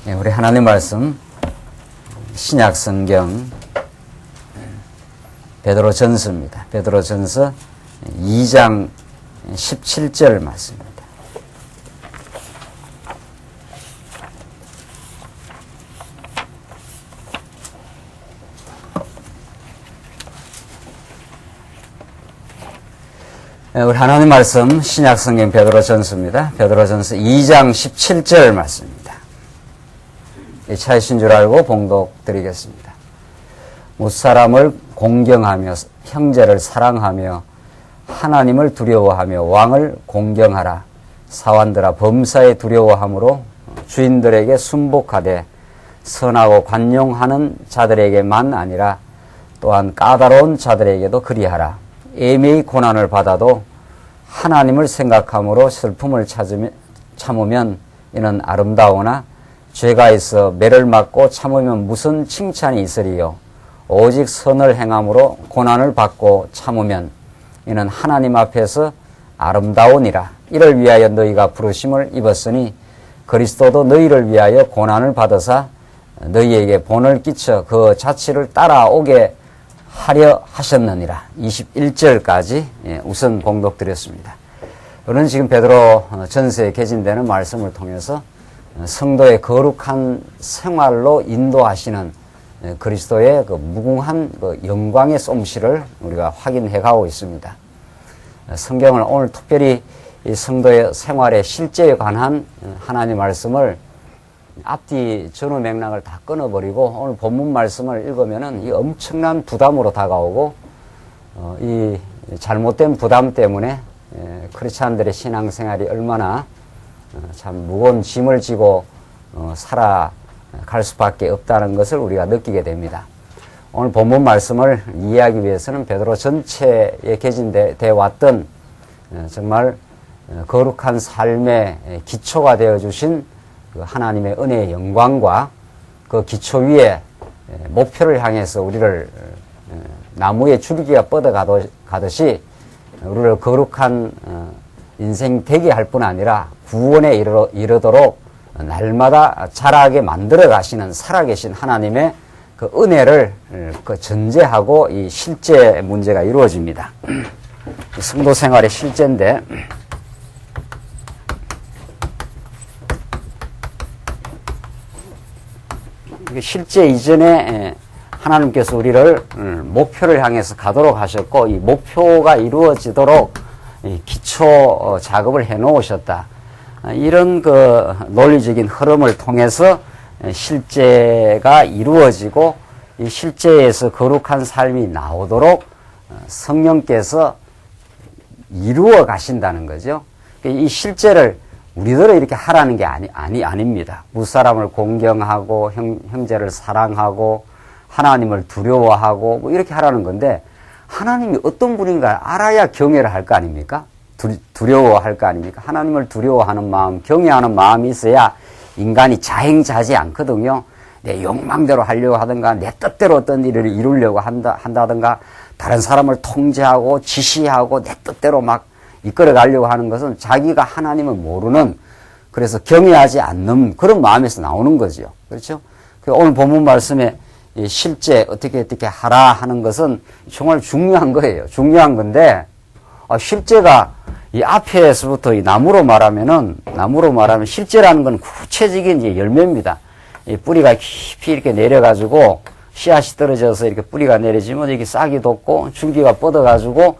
네, 우리 하나님 말씀 신약 성경 베드로전서입니다. 베드로전서 2장 17절 말씀입니다. 우리 하나님 말씀 신약 성경 베드로전서입니다. 베드로전서 2장 17절 말씀입니다. 차이신 줄 알고 봉독드리겠습니다. 무사람을 공경하며 형제를 사랑하며 하나님을 두려워하며 왕을 공경하라. 사환들아 범사에 두려워함으로 주인들에게 순복하되 선하고 관용하는 자들에게만 아니라 또한 까다로운 자들에게도 그리하라. 애매히 고난을 받아도 하나님을 생각함으로 슬픔을 참으면 이는 아름다우나 죄가 있어 매를 맞고 참으면 무슨 칭찬이 있으리요. 오직 선을 행함으로 고난을 받고 참으면 이는 하나님 앞에서 아름다우니라. 이를 위하여 너희가 부르심을 입었으니 그리스도도 너희를 위하여 고난을 받으사 너희에게 본을 끼쳐 그 자취를 따라오게 하려 하셨느니라. 21절까지 우선 봉독드렸습니다. 우리는 지금 베드로 전서에 개진되는 말씀을 통해서 성도의 거룩한 생활로 인도하시는 그리스도의 그 무궁한 그 영광의 솜씨를 우리가 확인해 가고 있습니다. 성경을 오늘 특별히 이 성도의 생활의 실제에 관한 하나님의 말씀을 앞뒤 전후 맥락을 다 끊어버리고 오늘 본문 말씀을 읽으면은 이 엄청난 부담으로 다가오고 이 잘못된 부담 때문에 크리스찬들의 신앙생활이 얼마나 참 무거운 짐을 지고 살아갈 수밖에 없다는 것을 우리가 느끼게 됩니다. 오늘 본문 말씀을 이해하기 위해서는 베드로 전체에 개진되어 왔던 정말 거룩한 삶의 기초가 되어주신 그 하나님의 은혜의 영광과 그 기초 위에 목표를 향해서 우리를 나무에 줄기가 뻗어가듯이 우리를 거룩한 인생 되게 할 뿐 아니라 구원에 이르도록 날마다 자라게 만들어 가시는 살아계신 하나님의 그 은혜를 그 전제하고 이 실제 문제가 이루어집니다. 성도 생활의 실제인데 실제 이전에 하나님께서 우리를 목표를 향해서 가도록 하셨고 이 목표가 이루어지도록 기초 작업을 해 놓으셨다. 이런 그 논리적인 흐름을 통해서 실제가 이루어지고 이 실제에서 거룩한 삶이 나오도록 성령께서 이루어 가신다는 거죠. 이 실제를 우리들은 이렇게 하라는 게 아닙니다. 무사람을 공경하고 형제를 사랑하고 하나님을 두려워하고 뭐 이렇게 하라는 건데 하나님이 어떤 분인가 알아야 경외를 할 거 아닙니까? 두려워할 거 아닙니까? 하나님을 두려워하는 마음, 경외하는 마음이 있어야 인간이 자행자지 않거든요. 내 욕망대로 하려고 하든가 내 뜻대로 어떤 일을 이루려고 한다든가 다른 사람을 통제하고 지시하고 내 뜻대로 막 이끌어 가려고 하는 것은 자기가 하나님을 모르는 그래서 경외하지 않는 그런 마음에서 나오는 거죠. 그렇죠? 오늘 본문 말씀에 실제 어떻게 하라 하는 것은 정말 중요한 거예요. 중요한 건데 실제가 이 앞에서부터 이 나무로 말하면 실제라는 건 구체적인 이제 열매입니다. 이 뿌리가 깊이 이렇게 내려가지고 씨앗이 떨어져서 이렇게 뿌리가 내려지면 이렇게 싹이 돋고 줄기가 뻗어가지고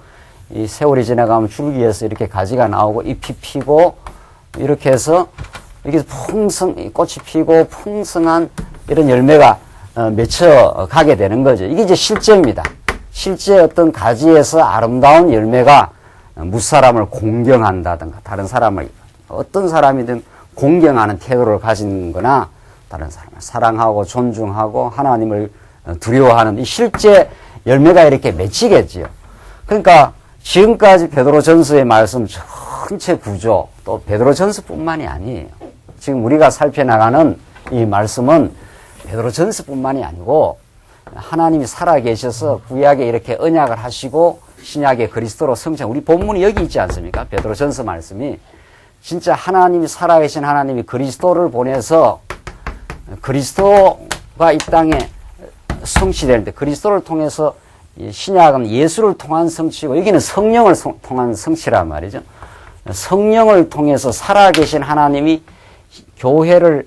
이 세월이 지나가면 줄기에서 이렇게 가지가 나오고 잎이 피고 이렇게 해서 이렇게 꽃이 피고 풍성한 이런 열매가 맺혀 가게 되는 거죠. 이게 이제 실제입니다. 실제 어떤 가지에서 아름다운 열매가 무사람을 공경한다든가 다른 사람을 어떤 사람이든 공경하는 태도를 가진 거나 다른 사람을 사랑하고 존중하고 하나님을 두려워하는 이 실제 열매가 이렇게 맺히겠지요. 그러니까 지금까지 베드로전서의 말씀 전체 구조 또 베드로전서뿐만이 아니에요. 지금 우리가 살펴나가는 이 말씀은 베드로전서뿐만이 아니고 하나님이 살아계셔서 구약에 이렇게 언약을 하시고 신약의 그리스도로 성장 우리 본문이 여기 있지 않습니까? 베드로전서 말씀이 진짜 하나님이 살아계신 하나님이 그리스도를 보내서 그리스도가 이 땅에 성취되는데 그리스도를 통해서 신약은 예수를 통한 성취고 여기는 성령을 통한 성취란 말이죠. 성령을 통해서 살아계신 하나님이 교회를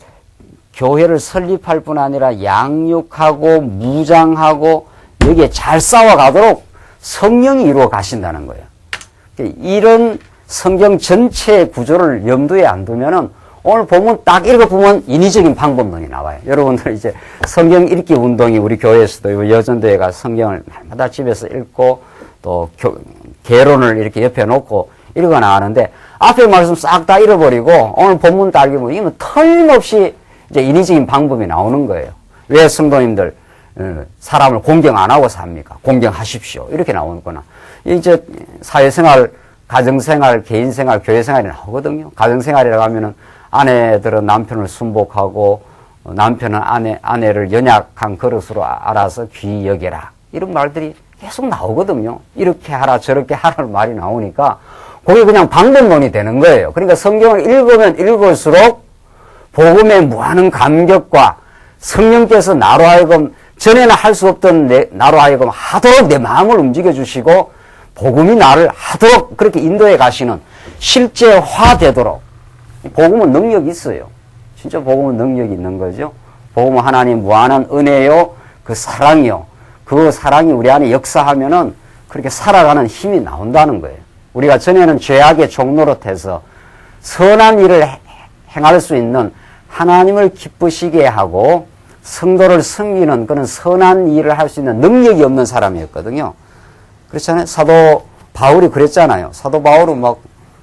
설립할 뿐 아니라 양육하고 무장하고 여기에 잘 싸워가도록 성령이 이루어 가신다는 거예요. 이런 성경 전체의 구조를 염두에 안 두면은 오늘 보면 딱 읽어보면 인위적인 방법론이 나와요. 여러분들 이제 성경 읽기 운동이 우리 교회에서도 여전도에 가 성경을 날마다 집에서 읽고 또 개론을 이렇게 옆에 놓고 읽어 나가는데 앞에 말씀 싹 다 잃어버리고 오늘 본문 딱 읽으면 이건 틀림없이 이제 인위적인 방법이 나오는 거예요. 왜 성도님들 사람을 공경 안 하고 삽니까? 공경하십시오. 이렇게 나오거나 이제 사회생활, 가정생활, 개인생활, 교회생활이 나오거든요. 가정생활이라고 하면은 아내들은 남편을 순복하고 남편은 아내를 연약한 그릇으로 알아서 귀히 여겨라. 이런 말들이 계속 나오거든요. 이렇게 하라 저렇게 하라는 말이 나오니까 그게 그냥 방법론이 되는 거예요. 그러니까 성경을 읽으면 읽을수록 복음에 무한한 감격과 성령께서 나로 하여금 전에는 할 수 없던 나로 하여금 하도록 내 마음을 움직여 주시고 복음이 나를 하도록 그렇게 인도해 가시는 실제화되도록 복음은 능력이 있어요. 진짜 복음은 능력이 있는 거죠. 복음은 하나님 무한한 은혜요, 그 사랑이요. 그 사랑이 우리 안에 역사하면은 그렇게 살아가는 힘이 나온다는 거예요. 우리가 전에는 죄악의 종노릇해서 선한 일을 행할 수 있는 하나님을 기쁘시게 하고 성도를 섬기는 그런 선한 일을 할 수 있는 능력이 없는 사람이었거든요. 그렇잖아요. 사도 바울이 그랬잖아요. 사도 바울은 막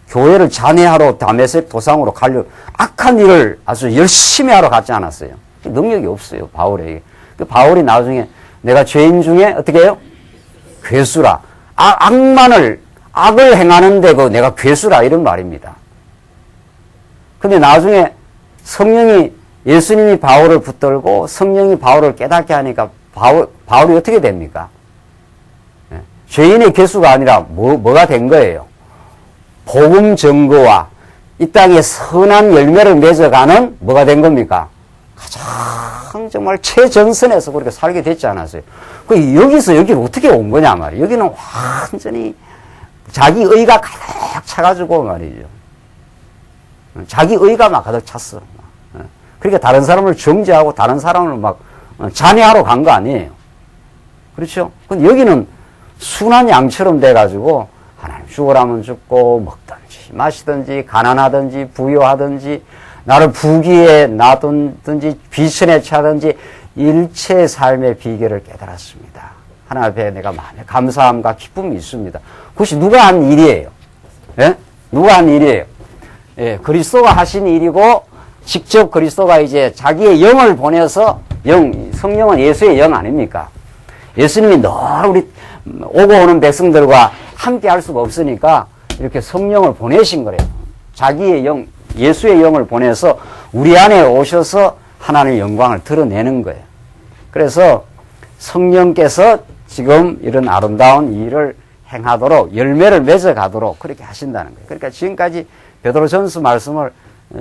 교회를 잔해하러 다메섹 도상으로 가려고 악한 일을 아주 열심히 하러 갔지 않았어요. 능력이 없어요, 바울에게. 바울이 나중에 내가 죄인 중에 어떻게 해요? 괴수라. 악을 행하는데 내가 괴수라 이런 말입니다. 근데 나중에 성령이 예수님이 바울을 붙들고 성령이 바울을 깨닫게 하니까 바울이 어떻게 됩니까? 죄인의 괴수가 아니라 뭐가 된 거예요? 복음 증거와 이 땅에 선한 열매를 맺어가는 뭐가 된 겁니까? 가장 정말 최전선에서 그렇게 살게 됐지 않았어요? 여기서 여기로 어떻게 온 거냐 말이에요. 여기는 완전히 자기 의가 가득 차가지고 말이죠. 자기 의가 막 가득 찼어. 그러니까 다른 사람을 정죄하고 다른 사람을 막 잔해하러 간 거 아니에요. 그렇죠? 근데 여기는 순한 양처럼 돼가지고 하나님 죽으라면 죽고 먹든지 마시든지 가난하든지 부유하든지 나를 부귀에 놔둔든지 비천에 차든지 일체 삶의 비결을 깨달았습니다. 하나님 앞에 내가 마음에 감사함과 기쁨이 있습니다. 그것이 누가 한 일이에요? 예? 누가 한 일이에요? 예, 그리스도가 하신 일이고 직접 그리스도가 이제 자기의 영을 보내서 성령은 예수의 영 아닙니까? 예수님이 늘 우리 오고 오는 백성들과 함께 할 수가 없으니까 이렇게 성령을 보내신 거래요. 자기의 영, 예수의 영을 보내서 우리 안에 오셔서 하나님의 영광을 드러내는 거예요. 그래서 성령께서 지금 이런 아름다운 일을 행하도록 열매를 맺어가도록 그렇게 하신다는 거예요. 그러니까 지금까지 베드로전서 말씀을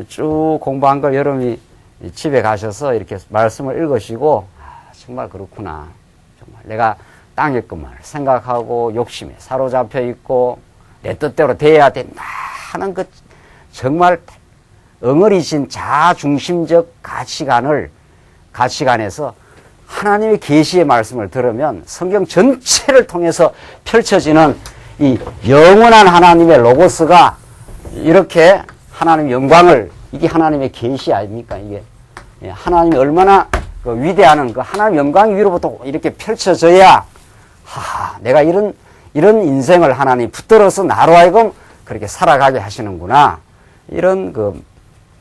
쭉 공부한 걸 여러분이 집에 가셔서 이렇게 말씀을 읽으시고 정말 그렇구나. 정말 내가 땅의 것만 생각하고 욕심에 사로잡혀 있고 내 뜻대로 돼야 된다 하는 그 정말 엉어리신 자중심적 가치관에서 하나님의 계시의 말씀을 들으면 성경 전체를 통해서 펼쳐지는 이 영원한 하나님의 로고스가 이렇게 하나님의 영광을 이게 하나님의 계시 아닙니까? 이게 하나님이 얼마나 그 위대한 그 하나님 영광 위로부터 이렇게 펼쳐져야 내가 이런 인생을 하나님 붙들어서 나로 하여금 그렇게 살아가게 하시는구나. 이런 그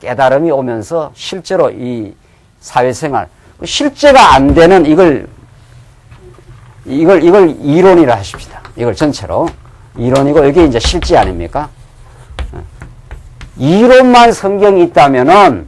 깨달음이 오면서 실제로 이 사회생활, 실제가 안 되는 이걸 이론이라 하십시다. 이걸 전체로. 이론이고, 이게 이제 실제 아닙니까? 이론만 성경이 있다면은,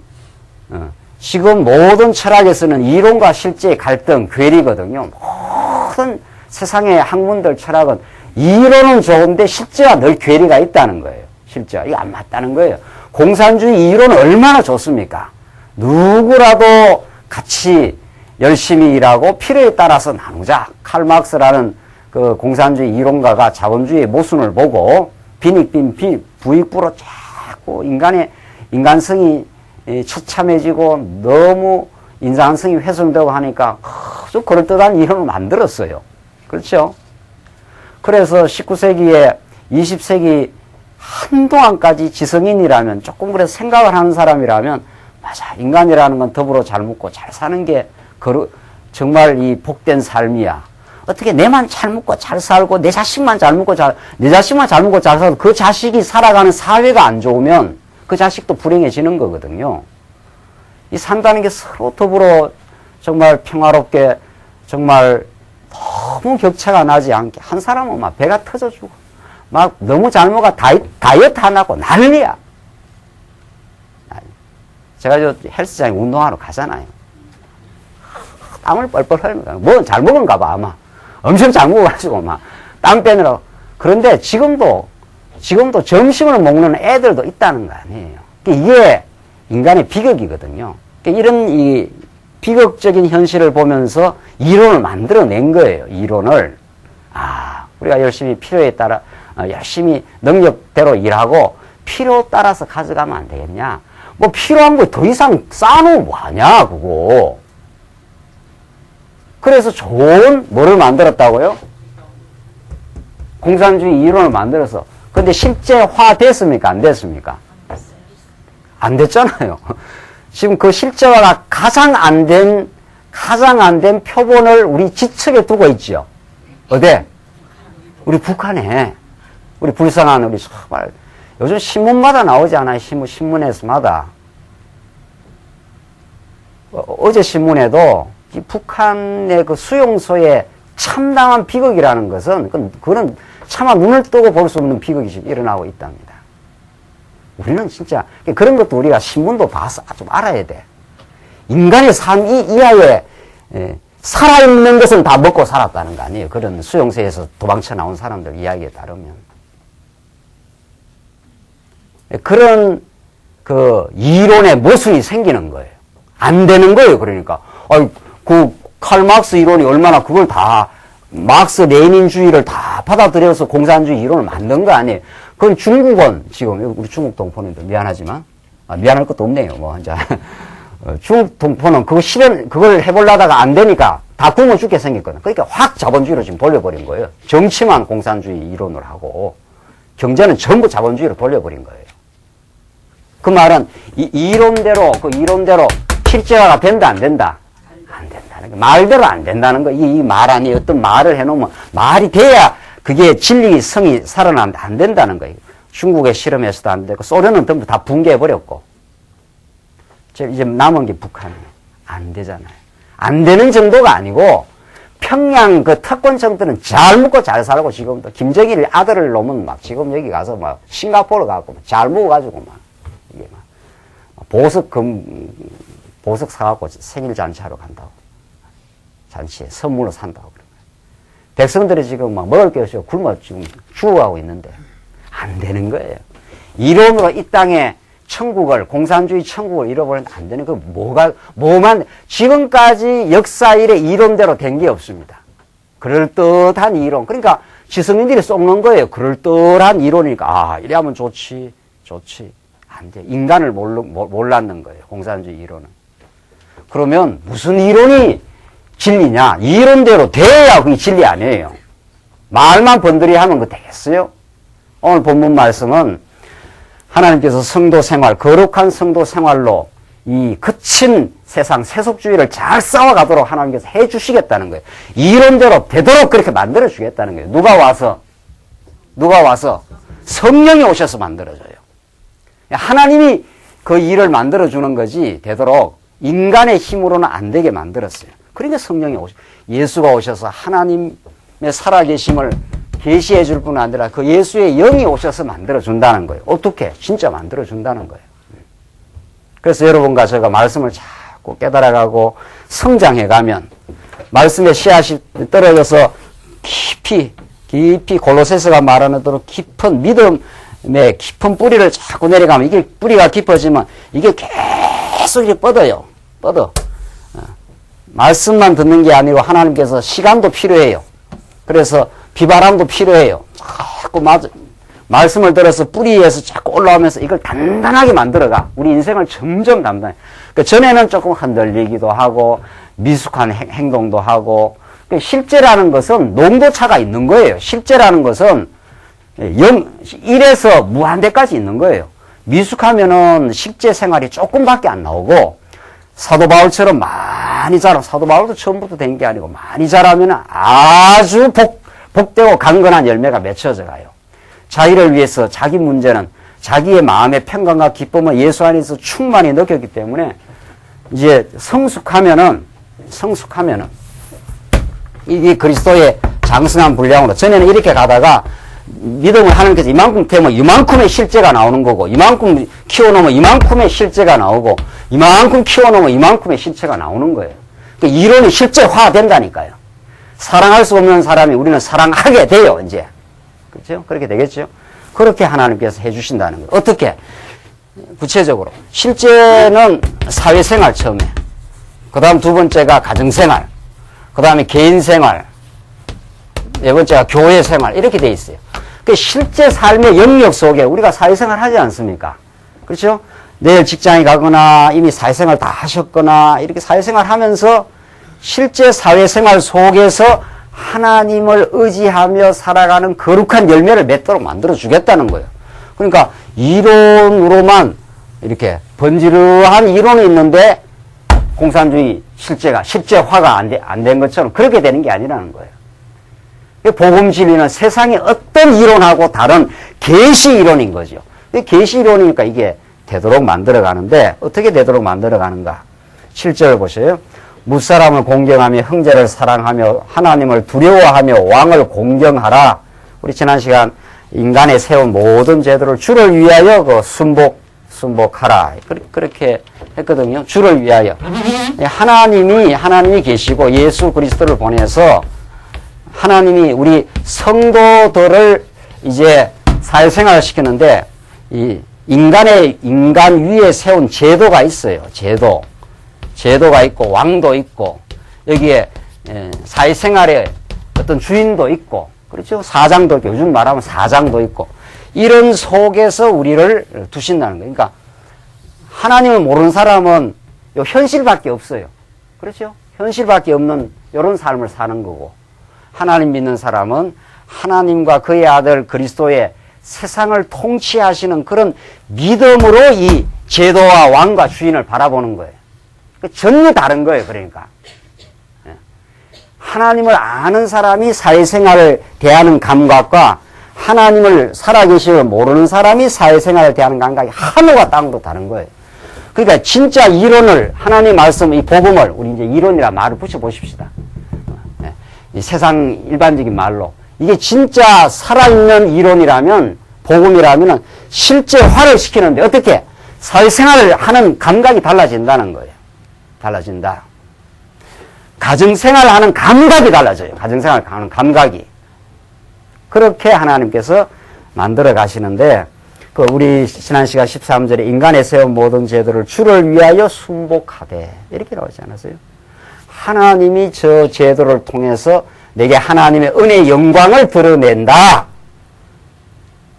지금 모든 철학에서는 이론과 실제의 갈등, 괴리거든요. 모든 세상의 학문들 철학은 이론은 좋은데 실제와 늘 괴리가 있다는 거예요. 실제와. 이거 안 맞다는 거예요. 공산주의 이론은 얼마나 좋습니까? 누구라도 같이 열심히 일하고 필요에 따라서 나누자. 칼 마르크스라는 그 공산주의 이론가가 자본주의의 모순을 보고 빈익빈 부익부로 자꾸 인간성이 처참해지고 너무 인간성이 훼손되고 하니까 아주 그럴듯한 이론을 만들었어요. 그렇죠? 그래서 19세기에 20세기 한동안까지 지성인이라면 조금 그래서 생각을 하는 사람이라면 맞아. 인간이라는 건 더불어 잘 먹고 잘 사는 게 정말 이 복된 삶이야. 어떻게 내만 잘 먹고 잘 살고 내 자식만 잘 먹고 내 자식만 잘 먹고 잘 살고 그 자식이 살아가는 사회가 안 좋으면 그 자식도 불행해지는 거거든요. 이 산다는 게 서로 더불어 정말 평화롭게 정말 너무 격차가 나지 않게 한 사람은 막 배가 터져주고 막 너무 잘 먹어 다이어트 안 하고 난리야. 제가 저 헬스장에 운동하러 가잖아요. 땀을 뻘뻘 흘립니다. 뭐 잘 먹은가 봐 아마. 엄청 잘 먹어가지고 막 땀 빼느라고. 그런데 지금도 점심을 먹는 애들도 있다는 거 아니에요. 이게 인간의 비극이거든요. 이런 이 비극적인 현실을 보면서 이론을 만들어낸 거예요. 이론을. 우리가 열심히 필요에 따라 열심히 능력대로 일하고 필요 따라서 가져가면 안 되겠냐. 뭐 필요한 거 더 이상 쌓아놓으면 뭐하냐 그거. 그래서 좋은 뭐를 만들었다고요? 공산주의 이론을 만들어서. 근데 실제화 됐습니까? 안 됐습니까? 안 됐잖아요. 지금 그 실제화가 가장 안 된 표본을 우리 지척에 두고 있죠. 어디? 우리 북한에. 우리 불쌍한 우리 정말 요즘 신문마다 나오지 않아요? 신문에서마다. 어제 신문에도 이 북한의 그 수용소에 참담한 비극이라는 것은 그거는 차마 눈을 뜨고 볼 수 없는 비극이 지금 일어나고 있답니다. 우리는 진짜 그런 것도 우리가 신문도 봐서 좀 알아야 돼. 인간의 삶 이하에 살아있는 것은 다 먹고 살았다는 거 아니에요. 그런 수용소에서 도망쳐 나온 사람들 이야기에 따르면. 그런 그 이론의 모순이 생기는 거예요. 안 되는 거예요. 그러니까 그 칼 마르크스 이론이 얼마나 그걸 다 마르크스 레닌주의를 다 받아들여서 공산주의 이론을 만든 거 아니에요. 그건 중국은 지금 우리 중국 동포님들 미안하지만 미안할 것도 없네요. 뭐 이제 중국 동포는 그걸 해보려다가 안 되니까 다 굶어 죽게 생겼거든. 그러니까 확 자본주의로 지금 돌려버린 거예요. 정치만 공산주의 이론을 하고 경제는 전부 자본주의로 돌려버린 거예요. 그 말은 이론대로 실제화가 된다 안 된다? 안 된다는 거. 말대로 안 된다는 거. 이 말 아니 어떤 말을 해놓으면 말이 돼야 그게 진리성이 살아나는데 안 된다는 거예요. 중국의 실험에서도 안 되고 소련은 전부 다 붕괴해버렸고 이제 남은 게 북한이에요. 안 되잖아요. 안 되는 정도가 아니고 평양 그 특권층들은 잘 먹고 잘 살고 지금도 김정일 아들을 놓으면 막 지금 여기 가서 막 싱가포르 가고 잘 먹어가지고 막 이게 막 보석 사갖고 생일 잔치하러 간다고. 잔치에 선물로 산다고 그런 거예요. 백성들이 지금 막 먹을 게 없이 굶어 지금 죽어가고 있는데 안 되는 거예요. 이론으로 이 땅에 공산주의 천국을 잃어버리면 안 되는 거 뭐만 지금까지 역사 일에 이론대로 된 게 없습니다. 그럴듯한 이론. 그러니까 지성인들이 쏟는 거예요. 그럴듯한 이론이니까 이래 하면 좋지. 안 돼. 인간을 몰랐는 거예요. 공산주의 이론은. 그러면 무슨 이론이 진리냐? 이론대로 돼야 그게 진리 아니에요. 말만 번들이 하면 그거 되겠어요? 오늘 본문 말씀은 하나님께서 성도 생활, 거룩한 성도 생활로 이 거친 세상 세속주의를 잘 싸워가도록 하나님께서 해주시겠다는 거예요. 이론대로 되도록 그렇게 만들어주겠다는 거예요. 누가 와서? 성령이 오셔서 만들어줘요. 하나님이 그 일을 만들어주는 거지 되도록 인간의 힘으로는 안 되게 만들었어요. 그러니까 성령이 예수가 오셔서 하나님의 살아계심을 계시해 줄 뿐 아니라 그 예수의 영이 오셔서 만들어준다는 거예요. 어떻게? 진짜 만들어준다는 거예요. 그래서 여러분과 제가 말씀을 자꾸 깨달아가고 성장해가면 말씀의 씨앗이 떨어져서 깊이 골로새서가 말하는 대로 깊은 믿음의 깊은 뿌리를 자꾸 내려가면 이게 뿌리가 깊어지면 이게 계속 이렇게 뻗어요. 말씀만 듣는 게 아니고 하나님께서 시간도 필요해요. 그래서 비바람도 필요해요. 자꾸 말씀을 들어서 뿌리에서 자꾸 올라오면서 이걸 단단하게 만들어가. 우리 인생을 점점 단단해. 그 전에는 조금 흔들리기도 하고 미숙한 행동도 하고. 실제라는 것은 농도차가 있는 거예요. 실제라는 것은 1에서 무한대까지 있는 거예요. 미숙하면은 실제 생활이 조금밖에 안 나오고, 사도 바울처럼 많이 자라, 사도 바울도 처음부터 된 게 아니고 많이 자라면 아주 복되고 강건한 열매가 맺혀져 가요. 자기를 위해서 자기 문제는 자기의 마음의 평강과 기쁨은 예수 안에서 충만히 느꼈기 때문에 이제 성숙하면은 이게 그리스도의 장성한 분량으로, 전에는 이렇게 가다가 믿음을 하나님께서 이만큼 태우면 이만큼의 실제가 나오는 거고, 이만큼 키워놓으면 이만큼의 실제가 나오고, 이만큼 키워놓으면 이만큼의 실체가 나오는 거예요. 그러니까 이론이 실제화된다니까요. 사랑할 수 없는 사람이 우리는 사랑하게 돼요, 이제. 그렇죠? 그렇게 되겠죠? 그렇게 하나님께서 해주신다는 거예요. 어떻게? 구체적으로. 실제는 사회생활 처음에. 그 다음 두 번째가 가정생활. 그 다음에 개인생활. 네 번째가 교회생활. 이렇게 돼 있어요. 그 실제 삶의 영역 속에 우리가 사회생활 하지 않습니까? 그렇죠? 내일 직장에 가거나 이미 사회생활 다 하셨거나 이렇게 사회생활 하면서 실제 사회생활 속에서 하나님을 의지하며 살아가는 거룩한 열매를 맺도록 만들어 주겠다는 거예요. 그러니까 이론으로만 이렇게 번지르한 이론이 있는데 공산주의 실제가 실제화가 안 된 것처럼 그렇게 되는 게 아니라는 거예요. 복음 진리는 세상의 어떤 이론하고 다른 계시 이론인 거죠. 계시 이론이니까 이게 되도록 만들어 가는데 어떻게 되도록 만들어 가는가? 7절을 보세요. 무사람을 공경하며 형제를 사랑하며 하나님을 두려워하며 왕을 공경하라. 우리 지난 시간 인간에 세운 모든 제도를 주를 위하여 순복하라. 그렇게 했거든요. 주를 위하여. 하나님이 계시고 예수 그리스도를 보내서 하나님이 우리 성도들을 이제 사회생활을 시키는데 이 인간 위에 세운 제도가 있어요. 제도가 있고 왕도 있고 여기에 사회생활에 어떤 주인도 있고 그렇죠. 사장도 있고 요즘 말하면 사장도 있고 이런 속에서 우리를 두신다는 거예요. 그러니까 하나님을 모르는 사람은 요 현실밖에 없어요. 그렇죠. 현실밖에 없는 이런 삶을 사는 거고 하나님 믿는 사람은 하나님과 그의 아들 그리스도의 세상을 통치하시는 그런 믿음으로 이 제도와 왕과 주인을 바라보는 거예요. 전혀 다른 거예요. 그러니까 하나님을 아는 사람이 사회생활을 대하는 감각과 하나님을 살아계심을 모르는 사람이 사회생활을 대하는 감각이 하늘과 땅으로 다른 거예요. 그러니까 진짜 이론을 하나님 말씀 이 복음을 우리 이제 이론이라 말을 붙여보십시다. 이 세상 일반적인 말로 이게 진짜 살아있는 이론이라면 복음이라면 실제화를 시키는데 어떻게 사회생활을 하는 감각이 달라진다는 거예요. 달라진다. 가정생활을 하는 감각이 달라져요. 가정생활을 하는 감각이. 그렇게 하나님께서 만들어 가시는데 우리 지난 시간 13절에 인간에 세운 모든 제도를 주를 위하여 순복하되 이렇게 나오지 않았어요? 하나님이 저 제도를 통해서 내게 하나님의 은혜의 영광을 드러낸다.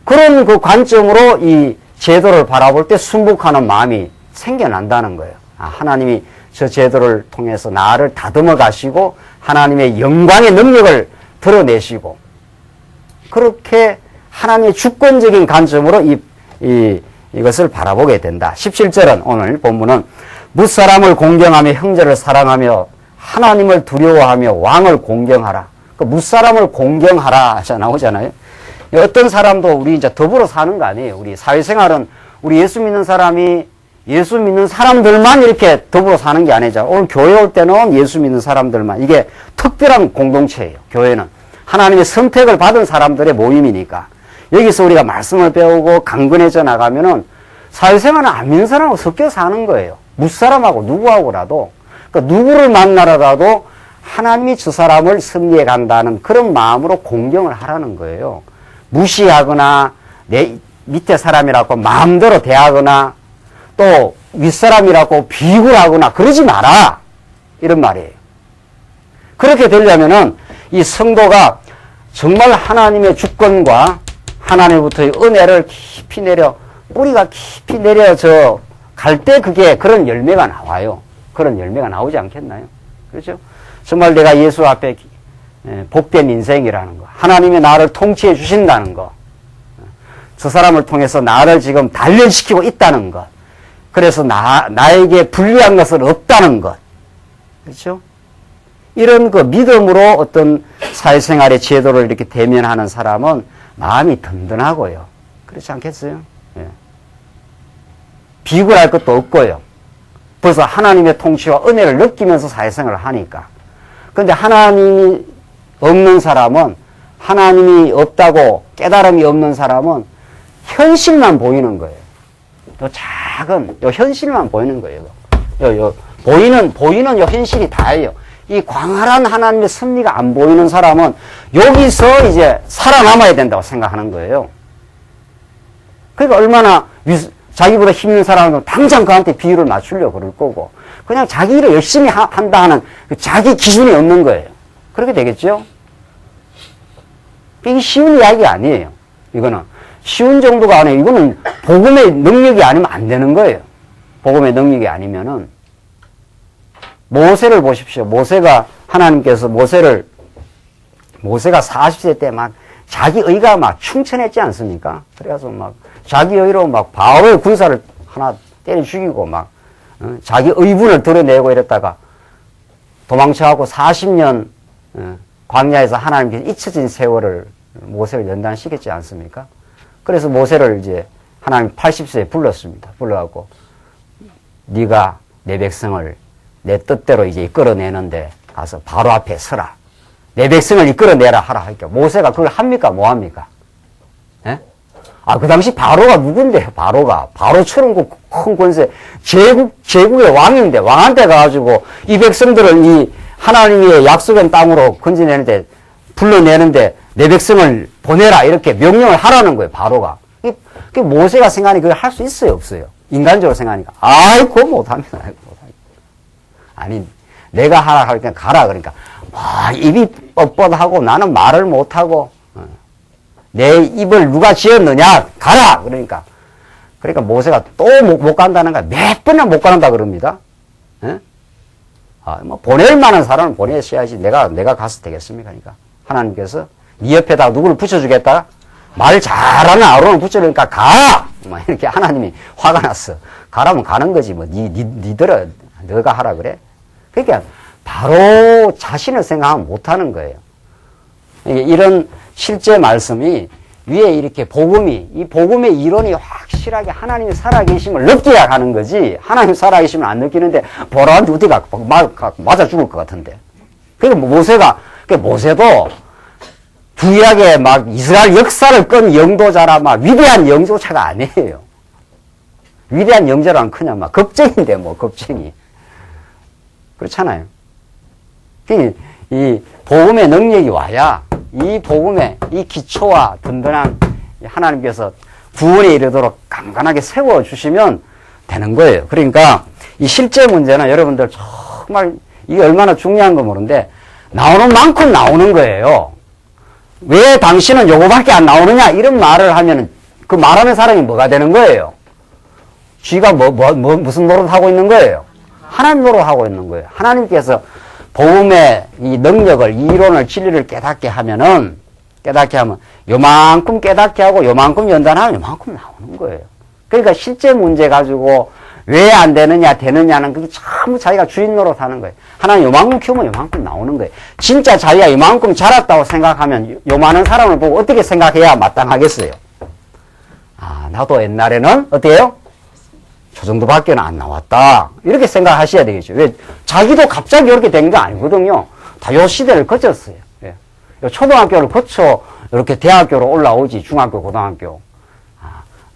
그런 그 관점으로 이 제도를 바라볼 때 순복하는 마음이 생겨난다는 거예요. 하나님이 저 제도를 통해서 나를 다듬어 가시고 하나님의 영광의 능력을 드러내시고 그렇게 하나님의 주권적인 관점으로 이것을 바라보게 된다. 17절은 오늘 본문은 무사람을 공경하며 형제를 사랑하며 하나님을 두려워하며 왕을 공경하라. 그 무사람을 공경하라 나오잖아요. 어떤 사람도 우리 이제 더불어 사는 거 아니에요. 우리 사회생활은 우리 예수 믿는 사람이 예수 믿는 사람들만 이렇게 더불어 사는 게 아니죠. 오늘 교회 올 때는 예수 믿는 사람들만. 이게 특별한 공동체예요. 교회는. 하나님의 선택을 받은 사람들의 모임이니까. 여기서 우리가 말씀을 배우고 강건해져 나가면은 사회생활은 안 믿는 사람하고 섞여 사는 거예요. 무사람하고 누구하고라도. 그러니까 누구를 만나라도 하나님이 저 사람을 섭리해 간다는 그런 마음으로 공경을 하라는 거예요. 무시하거나 내 밑에 사람이라고 마음대로 대하거나 또 윗사람이라고 비굴하거나 그러지 마라. 이런 말이에요. 그렇게 되려면은 이 성도가 정말 하나님의 주권과 하나님부터의 은혜를 깊이 뿌리가 깊이 내려져 갈 때 그게 그런 열매가 나와요. 그런 열매가 나오지 않겠나요? 그렇죠? 정말 내가 예수 앞에 복된 인생이라는 거, 하나님이 나를 통치해 주신다는 거, 저 사람을 통해서 나를 지금 단련시키고 있다는 것, 그래서 나에게 불리한 것은 없다는 것, 그렇죠? 이런 그 믿음으로 어떤 사회생활의 제도를 이렇게 대면하는 사람은 마음이 든든하고요. 그렇지 않겠어요? 예. 비굴할 것도 없고요. 벌써 하나님의 통치와 은혜를 느끼면서 사회생활을 하니까. 그런데 하나님이 없는 사람은, 하나님이 없다고 깨달음이 없는 사람은 현실만 보이는 거예요. 요 작은 요 현실만 보이는 거예요. 보이는 요 현실이 다예요. 이 광활한 하나님의 섭리가 안 보이는 사람은 여기서 이제 살아남아야 된다고 생각하는 거예요. 그러니까 얼마나 자기보다 힘든 사람은 당장 그한테 비율을 맞추려고 그럴 거고, 그냥 자기 일을 열심히 한다 하는 그 자기 기준이 없는 거예요. 그렇게 되겠죠? 이게 쉬운 이야기 아니에요. 이거는 쉬운 정도가 아니에요. 이거는 복음의 능력이 아니면 안 되는 거예요. 복음의 능력이 아니면은. 모세를 보십시오. 하나님께서 모세가 40세 때 막 자기 의가 막 충천했지 않습니까? 그래서 막 자기 의로 막 바로의 군사를 하나 때려 죽이고 막 자기 의분을 드러내고 이랬다가 도망쳐가고 40년 광야에서 하나님께서 잊혀진 세월을 모세를 연단시켰지 않습니까? 그래서 모세를 이제 하나님 80세에 불렀습니다. 불러갖고 네가 내 백성을 내 뜻대로 이제 이끌어내는데 가서 바로 앞에 서라. 내 백성을 이끌어내라 하라 하니까 모세가 그걸 합니까? 뭐 합니까? 예? 그 당시 바로가 누군데요? 바로처럼 큰 권세, 제국의 왕인데, 왕한테 가가지고 이 백성들을 이 하나님의 약속한 땅으로 불러내는데 내 백성을 보내라 이렇게 명령을 하라는 거예요, 바로가. 그 모세가 생각하니 그걸 할 수 있어요, 없어요? 인간적으로 생각하니까. 그거 못합니다. 아니, 내가 하라 하니까 가라. 그러니까, 입이 뻣뻣하고 나는 말을 못하고, 내 입을 누가 지었느냐? 가라! 그러니까 모세가 또 못 간다는 거야. 몇 번이나 못 간다 그럽니다. 예? 보낼 만한 사람은 보내셔야지. 내가 가서 되겠습니까? 그러니까. 하나님께서 네 옆에다 누구를 붙여주겠다? 말 잘하는 아론을 붙여주니까 가! 이렇게 하나님이 화가 났어. 가라면 가는 거지. 너가 하라 그래? 그러니까 바로 자신을 생각하면 못하는 거예요. 이런 실제 말씀이 위에 이렇게 이 복음의 이론이 확실하게 하나님이 살아계심을 느껴야 하는 거지, 하나님 살아계심을 안 느끼는데 보라한테 어디가 맞아 죽을 것 같은데. 그러니까 모세도 부유하게 막 이스라엘 역사를 끈 영도자라 막 위대한 영도자가 아니에요. 위대한 영도자란 그냥 막 겁쟁인데 겁쟁이. 그렇잖아요. 이 복음의 능력이 와야 이 복음의 이 기초와 든든한 하나님께서 구원에 이르도록 강건하게 세워주시면 되는 거예요. 그러니까 이 실제 문제는 여러분들 정말 이게 얼마나 중요한 거 모르는데 나오는 만큼 나오는 거예요. 왜 당신은 요거밖에 안 나오느냐 이런 말을 하면 그 말하는 사람이 뭐가 되는 거예요? 쥐가 무슨 노릇하고 있는 거예요? 하나님 노릇하고 있는 거예요. 하나님께서 복음의 이 능력을, 이 이론을, 진리를 깨닫게 하면 요만큼 깨닫게 하고 요만큼 연단하면 요만큼 나오는 거예요. 그러니까 실제 문제 가지고 왜 안 되느냐는 그게 전부 자기가 주인 노릇하는 거예요. 하나님 요만큼 키우면 요만큼 나오는 거예요. 진짜 자기가 요만큼 자랐다고 생각하면 요만한 사람을 보고 어떻게 생각해야 마땅하겠어요? 나도 옛날에는 어때요? 저 정도밖에는 안 나왔다. 이렇게 생각하셔야 되겠죠. 왜? 자기도 갑자기 이렇게 된 게 아니거든요. 다 요 시대를 거쳤어요. 예. 요 초등학교를 거쳐 이렇게 대학교로 올라오지. 중학교, 고등학교.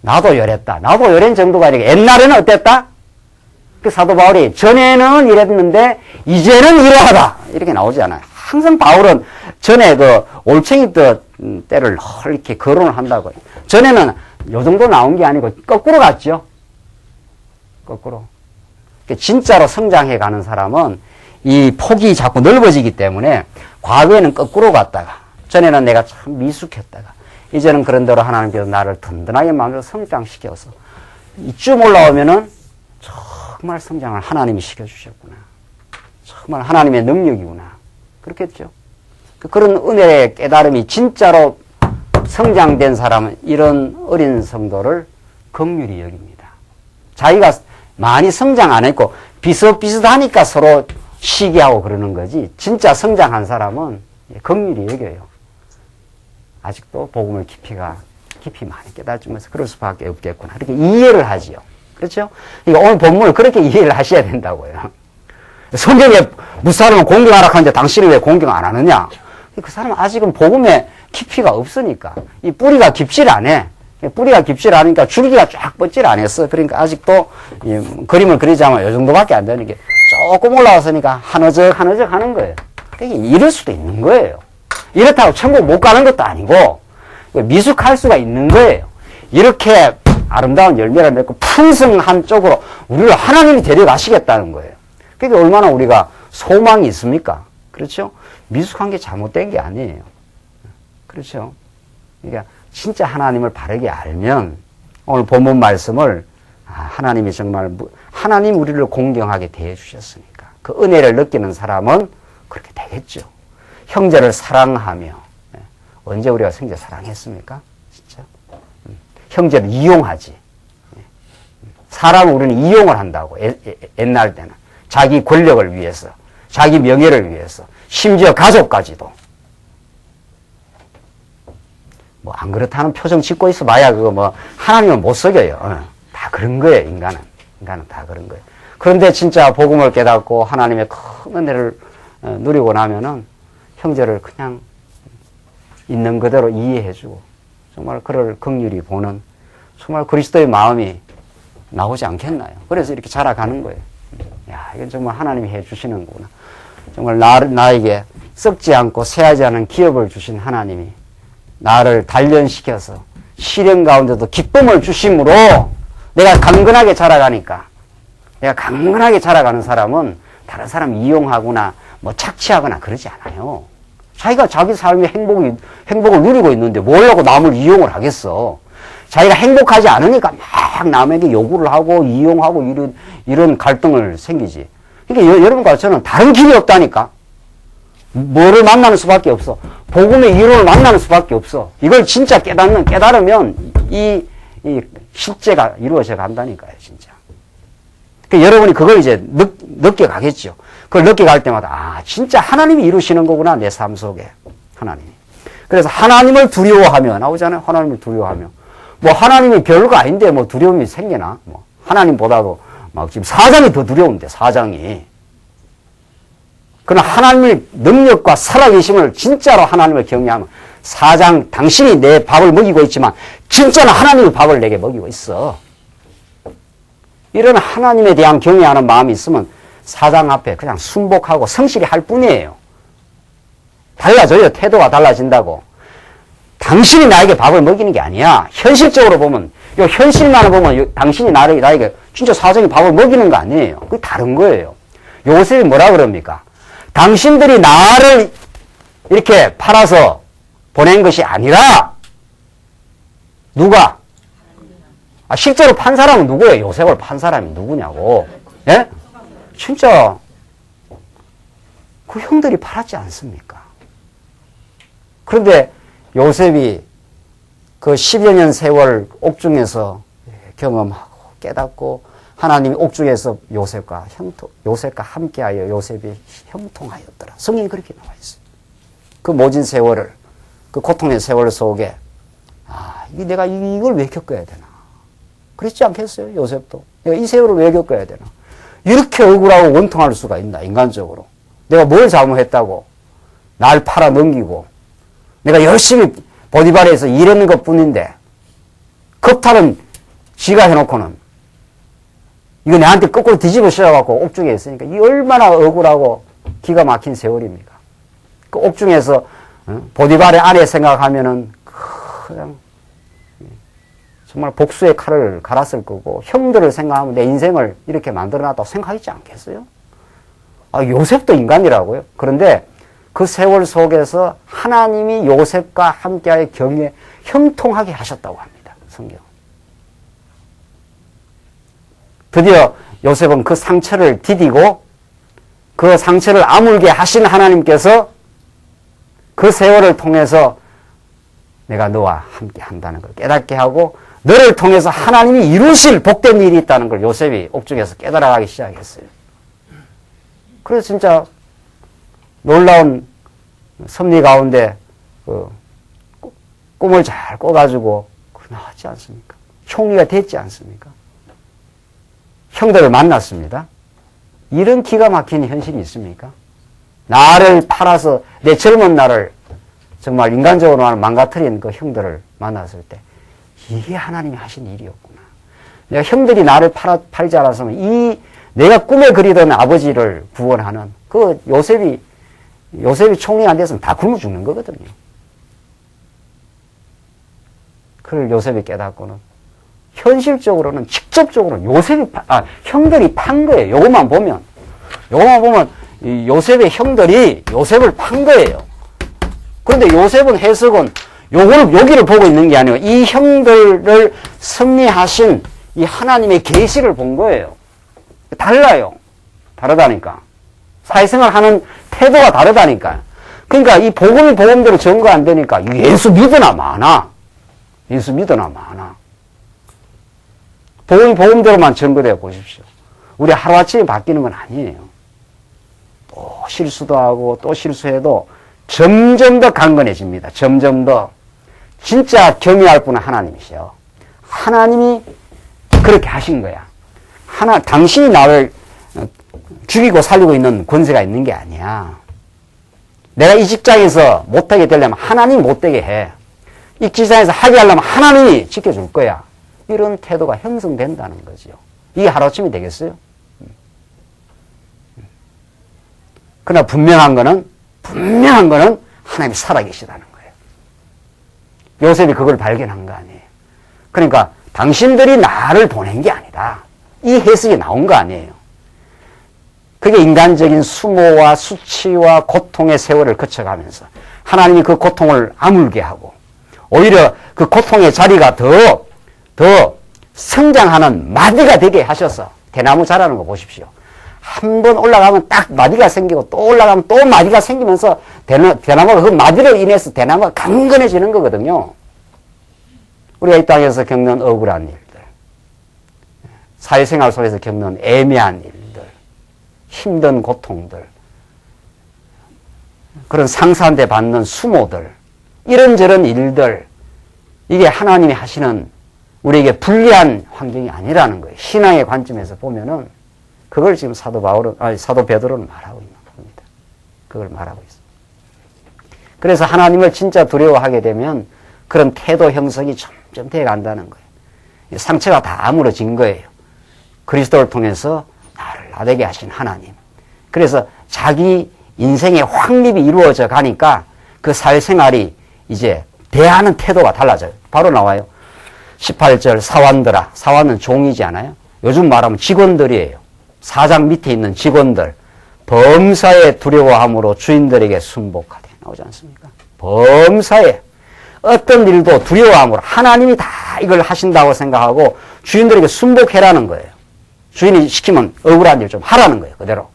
나도 이랬다. 나도 이런 정도가 아니라 옛날에는 어땠다? 그 사도 바울이 전에는 이랬는데 이제는 이러하다. 이렇게 나오잖아요. 항상 바울은 전에 그 올챙이 때를 이렇게 거론을 한다고요. 전에는 요 정도 나온 게 아니고 거꾸로 갔죠. 거꾸로. 진짜로 성장해 가는 사람은 이 폭이 자꾸 넓어지기 때문에 과거에는 거꾸로 갔다가 전에는 내가 참 미숙했다가 이제는 그런 대로 하나님께서 나를 든든하게 만들어 성장시켜서 이쯤 올라오면은 정말 성장을 하나님이 시켜주셨구나. 정말 하나님의 능력이구나. 그렇겠죠. 그런 은혜의 깨달음이 진짜로 성장된 사람은 이런 어린 성도를 긍휼히 여깁니다. 자기가 많이 성장 안 했고 비슷비슷하니까 서로 시기하고 그러는 거지 진짜 성장한 사람은 긍휼히 여겨요. 아직도 복음을 깊이 많이 깨달으면서 그럴 수밖에 없겠구나. 이렇게 이해를 하지요. 그렇죠? 그러니까 오늘 본문을 그렇게 이해를 하셔야 된다고요. 성경에 무사람은 공경하라 하는데 당신은 왜 공경 안 하느냐? 그 사람은 아직은 복음에 깊이가 없으니까. 이 뿌리가 깊질 않아. 뿌리가 깊질 않으니까 줄기가 쫙 뻗질 않았어. 그러니까 아직도 그림을 그리자면 이 정도밖에 안 되는 게 조금 올라왔으니까 하느적 하는 거예요. 그러니까 이럴 수도 있는 거예요. 이렇다고 천국 못 가는 것도 아니고 미숙할 수가 있는 거예요. 이렇게 아름다운 열매를 맺고 풍성한 쪽으로 우리를 하나님이 데려가시겠다는 거예요. 그러니까 얼마나 우리가 소망이 있습니까? 그렇죠? 미숙한 게 잘못된 게 아니에요. 그렇죠? 그러니까 진짜 하나님을 바르게 알면 오늘 본문 말씀을 하나님이 정말 하나님 우리를 공경하게 대해 주셨으니까 그 은혜를 느끼는 사람은 그렇게 되겠죠. 형제를 사랑하며 언제 우리가 형제 사랑했습니까? 진짜 형제를 이용하지. 사람은 우리는 이용을 한다고 옛날 때는 자기 권력을 위해서 자기 명예를 위해서 심지어 가족까지도 뭐 안 그렇다는 표정 짓고 있어 봐야 그거 뭐 하나님은 못 속여요. 다 그런 거예요. 인간은 다 그런 거예요. 그런데 진짜 복음을 깨닫고 하나님의 큰 은혜를 누리고 나면은 형제를 그냥 있는 그대로 이해해주고 정말 그를 긍휼히 보는 정말 그리스도의 마음이 나오지 않겠나요? 그래서 이렇게 자라가는 거예요. 야, 이건 정말 하나님이 해주시는구나. 정말 나에게 썩지 않고 쇠하지 않은 기업을 주신 하나님이 나를 단련시켜서 시련 가운데도 기쁨을 주심으로 내가 강건하게 자라가니까 내가 강건하게 자라가는 사람은 다른 사람 이용하거나 뭐 착취하거나 그러지 않아요. 자기가 자기 삶의 행복을 누리고 있는데 뭐라고 남을 이용을 하겠어. 자기가 행복하지 않으니까 막 남에게 요구를 하고 이용하고 이런 갈등을 생기지. 그러니까 여러분과 저는 다른 길이 없다니까. 뭐를 만나는 수밖에 없어. 복음의 이론을 만나는 수밖에 없어. 이걸 진짜 깨달으면 이 실제가 이루어져 간다니까요, 진짜. 그러니까 여러분이 그걸 이제 느껴가겠죠. 그걸 느껴갈 때마다, 진짜 하나님이 이루시는 거구나, 내 삶 속에. 하나님이. 그래서 하나님을 두려워하며, 나오잖아요. 하나님을 두려워하며. 뭐, 하나님이 별거 아닌데, 뭐, 두려움이 생기나? 뭐, 하나님보다도 막 지금 사장이 더 두려운데, 사장이. 그러나 하나님의 능력과 살아계심을 진짜로 하나님을 경외하면 사장, 당신이 내 밥을 먹이고 있지만 진짜는 하나님의 밥을 내게 먹이고 있어. 이런 하나님에 대한 경외하는 마음이 있으면 사장 앞에 그냥 순복하고 성실히 할 뿐이에요. 달라져요. 태도가 달라진다고. 당신이 나에게 밥을 먹이는 게 아니야. 현실적으로 보면, 요 현실만을 보면 당신이 나에게 진짜 사장이 밥을 먹이는 거 아니에요. 그게 다른 거예요. 요셉이 뭐라 그럽니까? 당신들이 나를 이렇게 팔아서 보낸 것이 아니라 누가? 실제로 판 사람은 누구예요? 요셉을 판 사람이 누구냐고. 예? 진짜 그 형들이 팔았지 않습니까? 그런데 요셉이 그 10여 년 세월 옥중에서 경험하고 깨닫고 하나님이 옥중에서 요셉과 함께하여 요셉이 형통하였더라. 성경이 그렇게 나와 있어요. 그 모진 세월을, 그 고통의 세월 속에, 내가 이걸 왜 겪어야 되나. 그렇지 않겠어요? 요셉도. 내가 이 세월을 왜 겪어야 되나. 이렇게 억울하고 원통할 수가 있나, 인간적으로. 내가 뭘 잘못했다고. 날 팔아 넘기고, 내가 열심히 보디발에서 일하는 것 뿐인데, 겁탈은 지가 해놓고는, 이거 내한테 거꾸로 뒤집어 씌워갖고 옥중에 있으니까 이 얼마나 억울하고 기가 막힌 세월입니까? 그 옥중에서 보디발의 아내 생각하면은 그냥 정말 복수의 칼을 갈았을 거고 형들을 생각하면 내 인생을 이렇게 만들어놨다고 생각하지 않겠어요? 요셉도 인간이라고요. 그런데 그 세월 속에서 하나님이 요셉과 함께하여 경에 형통하게 하셨다고 합니다. 성경. 드디어 요셉은 그 상처를 디디고 그 상처를 아물게 하신 하나님께서 그 세월을 통해서 내가 너와 함께 한다는 걸 깨닫게 하고 너를 통해서 하나님이 이루실 복된 일이 있다는 걸 요셉이 옥중에서 깨달아가기 시작했어요. 그래서 진짜 놀라운 섭리 가운데 꿈을 잘 꿔가지고 나왔지 않습니까? 총리가 됐지 않습니까? 형들을 만났습니다. 이런 기가 막힌 현실이 있습니까? 나를 팔아서 내 젊은 날을 정말 인간적으로 망가뜨린 그 형들을 만났을 때 이게 하나님이 하신 일이었구나. 내가 형들이 나를 팔지 않았으면 내가 꿈에 그리던 아버지를 구원하는 그 요셉이 총리 안 됐으면 다 굶어 죽는 거거든요. 그걸 요셉이 깨닫고는 현실적으로는 직접적으로 형들이 판 거예요. 요것만 보면 이 요셉의 형들이 요셉을 판 거예요. 그런데 요셉은 해석은 여기를 보고 있는 게 아니고 이 형들을 섭리하신 이 하나님의 계시를 본 거예요. 달라요. 다르다니까. 사회생활 하는 태도가 다르다니까. 그러니까 이 복음이 복음대로 전거 안 되니까 예수 믿으나 마나. 복음이 복음대로만 전거되어 보십시오. 우리 하루아침에 바뀌는 건 아니에요. 또 실수도 하고 또 실수해도 점점 더 강건해집니다. 점점 더. 진짜 경외할 분은 하나님이시요. 하나님이 그렇게 하신 거야. 당신이 나를 죽이고 살리고 있는 권세가 있는 게 아니야. 내가 이 직장에서 못하게 되려면 하나님이 못되게 해. 이 직장에서 하게 하려면 하나님이 지켜줄 거야. 이런 태도가 형성된다는 거죠. 이게 하루아침이 되겠어요? 그러나 분명한 거는 하나님이 살아계시다는 거예요. 요셉이 그걸 발견한 거 아니에요. 그러니까 당신들이 나를 보낸 게 아니다. 이 해석이 나온 거 아니에요. 그게 인간적인 수모와 수치와 고통의 세월을 거쳐가면서 하나님이 그 고통을 아물게 하고 오히려 그 고통의 자리가 더 성장하는 마디가 되게 하셔서 대나무 자라는 거 보십시오. 한 번 올라가면 딱 마디가 생기고 또 올라가면 또 마디가 생기면서 대나무가 그 마디로 인해서 대나무가 강건해지는 거거든요. 우리가 이 땅에서 겪는 억울한 일들, 사회생활 속에서 겪는 애매한 일들, 힘든 고통들, 그런 상사한테 받는 수모들, 이런저런 일들, 이게 하나님이 하시는 우리에게 불리한 환경이 아니라는 거예요. 신앙의 관점에서 보면은 그걸 지금 사도 베드로는 말하고 있는 겁니다. 그걸 말하고 있습니다. 그래서 하나님을 진짜 두려워하게 되면 그런 태도 형성이 점점 돼 간다는 거예요. 상처가 다 아물어진 거예요. 그리스도를 통해서 나를 나되게 하신 하나님. 그래서 자기 인생의 확립이 이루어져 가니까 그 사회생활이 이제 대하는 태도가 달라져요. 바로 나와요. 18절 사원들아. 사원은 종이지 않아요? 요즘 말하면 직원들이에요. 사장 밑에 있는 직원들. 범사에 두려워함으로 주인들에게 순복하되. 나오지 않습니까? 범사에. 어떤 일도 두려워함으로 하나님이 다 이걸 하신다고 생각하고 주인들에게 순복해라는 거예요. 주인이 시키면 억울한 일 좀 하라는 거예요. 그대로.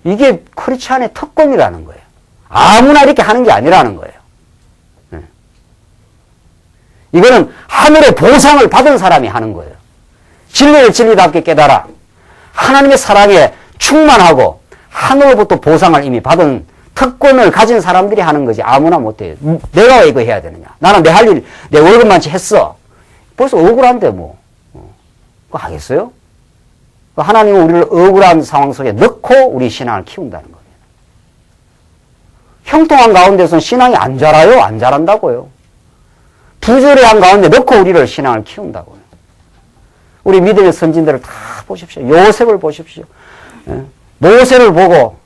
이게 크리스찬의 특권이라는 거예요. 아무나 이렇게 하는 게 아니라는 거예요. 이거는 하늘의 보상을 받은 사람이 하는 거예요. 진리를 진리답게 깨달아 하나님의 사랑에 충만하고 하늘로부터 보상을 이미 받은 특권을 가진 사람들이 하는 거지 아무나 못해요. 내가 왜 이거 해야 되느냐. 나는 내 할 일, 내 월급만치 했어. 벌써 억울한데 뭐. 그거 하겠어요? 하나님은 우리를 억울한 상황 속에 넣고 우리 신앙을 키운다는 겁니다. 형통한 가운데서는 신앙이 안 자라요? 안 자란다고요. 부조리한 가운데 넣고 우리를 신앙을 키운다고요. 우리 믿음의 선진들을 다 보십시오. 요셉을 보십시오. 모세를 보고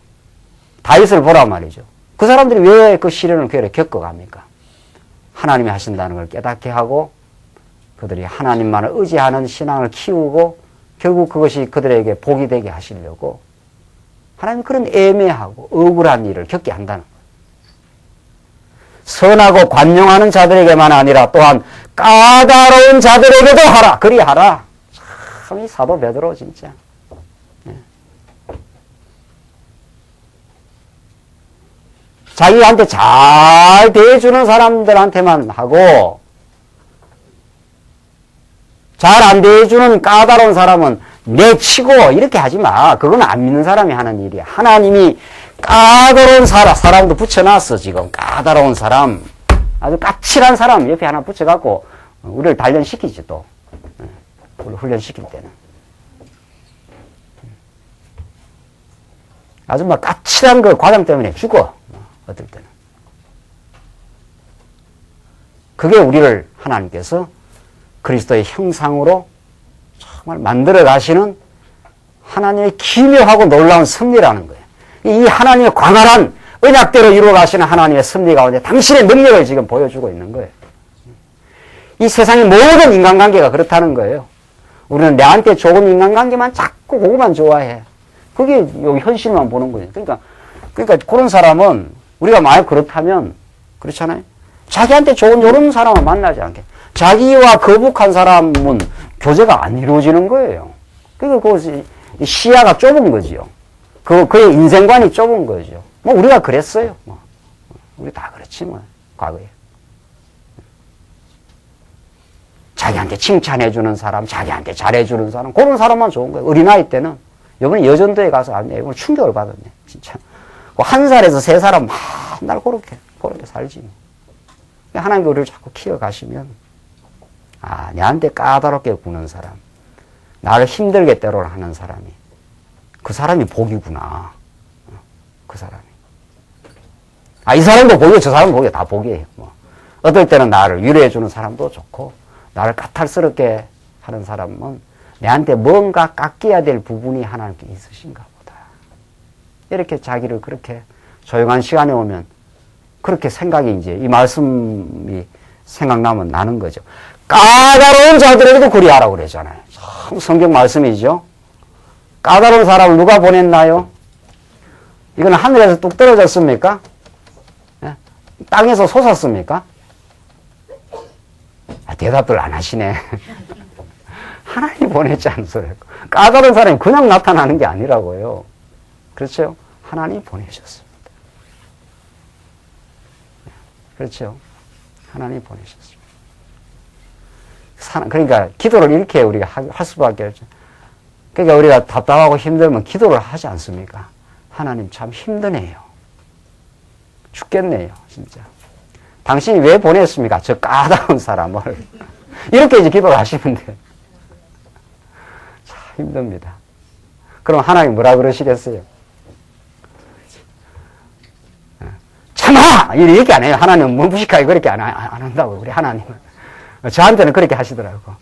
다윗을 보란 말이죠. 그 사람들이 왜 그 시련을 겪어갑니까? 하나님이 하신다는 걸 깨닫게 하고 그들이 하나님만을 의지하는 신앙을 키우고 결국 그것이 그들에게 복이 되게 하시려고 하나님 그런 애매하고 억울한 일을 겪게 한다는 거예요. 선하고 관용하는 자들에게만 아니라 또한 까다로운 자들에게도 하라. 그리하라. 참 이 사도 베드로 진짜. 자기한테 잘 대해주는 사람들한테만 하고 잘 안 대해주는 까다로운 사람은 내치고 이렇게 하지 마. 그건 안 믿는 사람이 하는 일이야. 하나님이 까다로운 사람도 붙여놨어. 지금 까다로운 사람, 아주 까칠한 사람 옆에 하나 붙여갖고 우리를 단련시키지 또. 우리 훈련시킬 때는. 아주 막 까칠한 그 과장 때문에 죽어. 어떨 때는. 그게 우리를 하나님께서 그리스도의 형상으로 정말 만들어 가시는 하나님의 기묘하고 놀라운 섭리라는 거예요. 이 하나님의 광활한 언약대로 이루어 가시는 하나님의 섭리 가운데 당신의 능력을 지금 보여주고 있는 거예요. 이 세상의 모든 인간관계가 그렇다는 거예요. 우리는 내한테 좋은 인간관계만 자꾸 그것만 좋아해. 그게 여기 현실만 보는 거예요. 그러니까 그런 사람은 우리가 만약 그렇다면 그렇잖아요. 자기한테 좋은 이런 사람을 만나지 않게. 자기와 거북한 사람은 교제가 안 이루어지는 거예요. 그러니까 그 시야가 좁은 거지요. 그의 인생관이 좁은 거죠. 뭐 우리가 그랬어요. 우리 다 그렇지 뭐 과거에. 자기한테 칭찬해주는 사람, 자기한테 잘해주는 사람, 그런 사람만 좋은 거예요. 어린아이 때는. 이번에 여전도에 가서 이번에 충격을 받았네. 진짜. 1살에서 3살 맨날 그렇게 살지. 하나님께 우리를 자꾸 키워가시면, 아, 내한테 까다롭게 구는 사람, 나를 힘들게 때로를 하는 사람이, 그 사람이 복이구나. 그 사람이. 아, 이 사람도 복이고 저 사람도 복이에요. 다 복이에요. 뭐. 어떨 때는 나를 위로해주는 사람도 좋고, 나를 까탈스럽게 하는 사람은 내한테 뭔가 깎여야 될 부분이 하나님께 있으신가 보다. 이렇게 자기를 그렇게 조용한 시간에 오면 그렇게 생각이 이제 이 말씀이 생각나면 나는 거죠. 까다로운 자들에게도 그리하라고 그러잖아요. 참 성경 말씀이죠. 까다로운 사람을 누가 보냈나요? 이건 하늘에서 뚝 떨어졌습니까? 네? 땅에서 솟았습니까? 아, 대답을 안 하시네. 하나님이 보냈지 않은 소리고. 까다로운 사람이 그냥 나타나는 게 아니라고요. 그렇죠? 하나님이 보내셨습니다. 그렇죠? 하나님이 보내셨습니다. 그러니까 기도를 이렇게 우리가 할 수밖에 없죠. 그러니까 우리가 답답하고 힘들면 기도를 하지 않습니까? 하나님 참 힘드네요. 죽겠네요, 진짜. 당신이 왜 보냈습니까? 저 까다로운 사람을. 이렇게 이제 기도를 하시면 돼요. 참 힘듭니다. 그럼 하나님 뭐라 그러시겠어요? 참아! 이렇게 얘기 안 해요. 하나님은 뭐 무식하게 그렇게 안 한다고, 우리 하나님은. 저한테는 그렇게 하시더라고.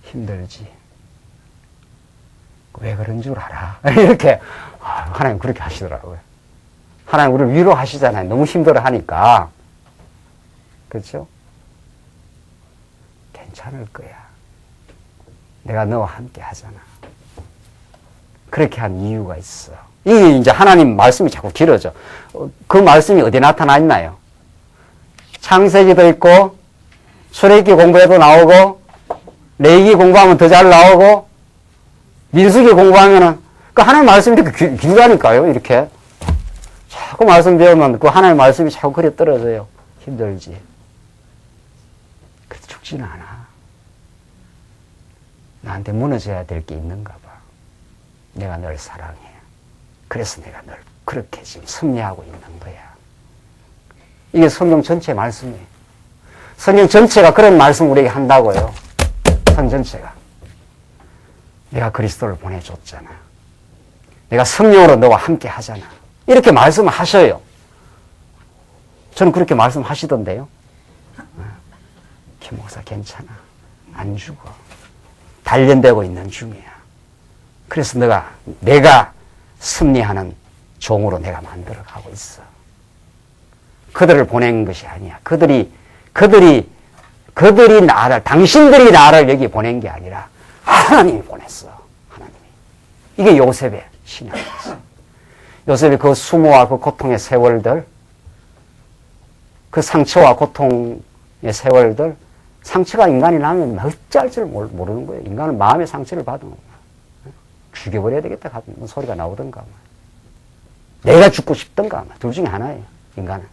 힘들지. 왜 그런 줄 알아? 이렇게, 하나님 그렇게 하시더라고요. 하나님 우리를 위로하시잖아요. 너무 힘들어 하니까. 그렇죠? 괜찮을 거야. 내가 너와 함께 하잖아. 그렇게 한 이유가 있어. 이게 이제 하나님 말씀이 자꾸 길어져. 그 말씀이 어디에 나타나 있나요? 창세기도 있고, 출애굽기 공부해도 나오고, 레위기 공부하면 더 잘 나오고, 민수기 공부하면은, 그 하나님 말씀이 이렇게 길다니까요, 이렇게. 자꾸 말씀 배우면 그 하나님 말씀이 자꾸 그래 떨어져요. 힘들지. 그래도 죽지는 않아. 나한테 무너져야 될 게 있는가 봐. 내가 널 사랑해. 그래서 내가 널 그렇게 지금 섭리하고 있는 거야. 이게 성경 전체 말씀이에요. 성경 전체가 그런 말씀 우리에게 한다고요. 성경 전체가. 내가 그리스도를 보내줬잖아. 내가 성령으로 너와 함께 하잖아. 이렇게 말씀하셔요. 저는 그렇게 말씀하시던데요. 김 목사 괜찮아. 안 죽어. 단련되고 있는 중이야. 그래서 내가 승리하는 종으로 내가 만들어가고 있어. 그들을 보낸 것이 아니야. 당신들이 나를 여기 보낸 게 아니라 하나님이 보냈어. 하나님. 이게 요셉의 신앙이었어요. 요셉이 그 수모와 그 고통의 세월들, 그 상처와 고통의 세월들, 상처가 인간이 나면 어찌할 줄 모르는 거예요. 인간은 마음의 상처를 받으면 죽여버려야 되겠다 하는 소리가 나오던가, 내가 죽고 싶던가, 둘 중에 하나예요. 인간은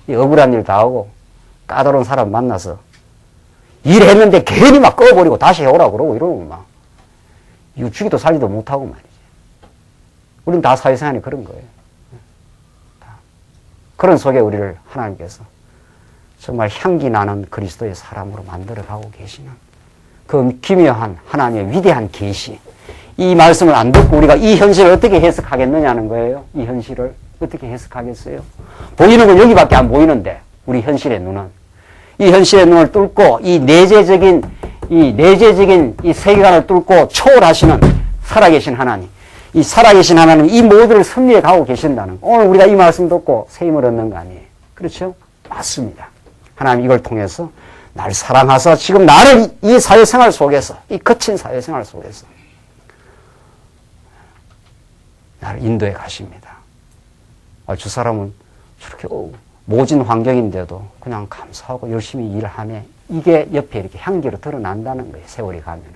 이 억울한 일 다 하고 까다로운 사람 만나서 일했는데 괜히 막 꺼버리고 다시 해오라고 그러고 이러면 막 이거 죽이도 살리도 못하고 말이지. 우리는 다 사회생활이 그런 거예요. 그런 속에 우리를 하나님께서 정말 향기 나는 그리스도의 사람으로 만들어가고 계시는 그 기묘한 하나님의 위대한 계시, 이 말씀을 안 듣고 우리가 이 현실을 어떻게 해석하겠느냐는 거예요. 이 현실을 어떻게 해석하겠어요? 보이는 건 여기밖에 안 보이는데, 우리 현실의 눈은. 이 현실의 눈을 뚫고 이 내재적인 이 세계관을 뚫고 초월하시는 살아계신 하나님, 이 살아계신 하나님, 이 모두를 섭리해 가고 계신다는 거. 오늘 우리가 이 말씀 듣고 새 힘을 얻는 거 아니에요? 그렇죠? 맞습니다. 하나님 이걸 통해서 나를 사랑하사 지금 나를 이 사회생활 속에서, 이 거친 사회생활 속에서 나를 인도해 가십니다. 저 사람은 저렇게 모진 환경인데도 그냥 감사하고 열심히 일하네. 이게 옆에 이렇게 향기로 드러난다는 거예요. 세월이 가면은.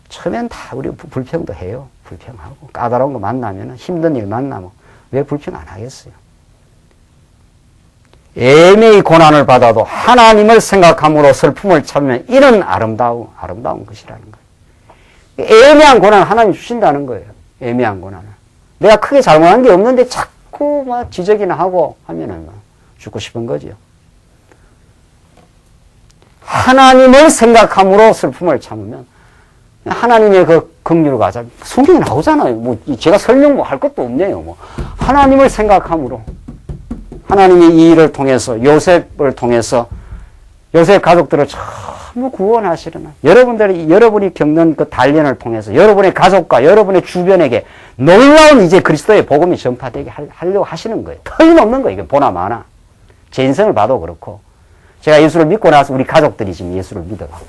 처음엔 다 우리 불평도 해요. 불평하고. 까다로운 거 만나면, 힘든 일 만나면 왜 불평 안 하겠어요? 애매히 고난을 받아도 하나님을 생각함으로 슬픔을 참으면 이는 아름다운 것이라는 거예요. 애매한 고난을 하나님 주신다는 거예요. 애매한 고난을. 내가 크게 잘못한 게 없는데 자꾸 막 지적이나 하고 하면은 죽고 싶은 거지요. 하나님을 생각함으로 슬픔을 참으면 하나님의 그 긍휼을 가자. 성경에 나오잖아요. 뭐 제가 설명 뭐 할 것도 없네요. 뭐 하나님을 생각함으로, 하나님이 이 일을 통해서 요셉을 통해서 요셉 가족들을 전부 구원하시려나. 여러분이 겪는 그 단련을 통해서 여러분의 가족과 여러분의 주변에게 놀라운 이제 그리스도의 복음이 전파되게 하려고 하시는 거예요. 틀림없는 거예요. 이게 보나 마나. 제 인생을 봐도 그렇고, 제가 예수를 믿고 나서 우리 가족들이 지금 예수를 믿어가고,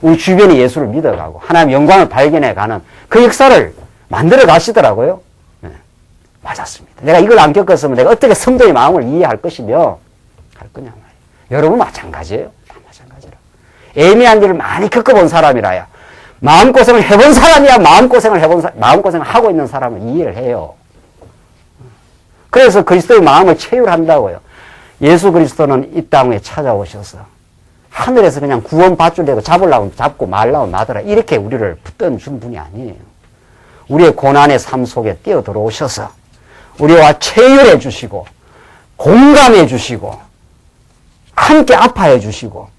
우리 주변이 예수를 믿어가고, 하나님의 영광을 발견해가는 그 역사를 만들어 가시더라고요. 네. 맞았습니다. 내가 이걸 안 겪었으면 내가 어떻게 성도의 마음을 이해할 것이며 할 거냐 말이에요. 여러분 마찬가지예요. 마찬가지라. 애매한 일을 많이 겪어본 사람이라야, 마음고생을 해본 사람이야 마음고생을 하고 있는 사람은 이해를 해요. 그래서 그리스도의 마음을 체휼한다고요. 예수 그리스도는 이 땅에 찾아오셔서 하늘에서 그냥 구원 밧줄 내고 잡으려고 잡고 말라고 마더라 이렇게 우리를 붙들어 준 분이 아니에요. 우리의 고난의 삶 속에 뛰어 들어오셔서 우리와 체휼해 주시고 공감해 주시고 함께 아파해 주시고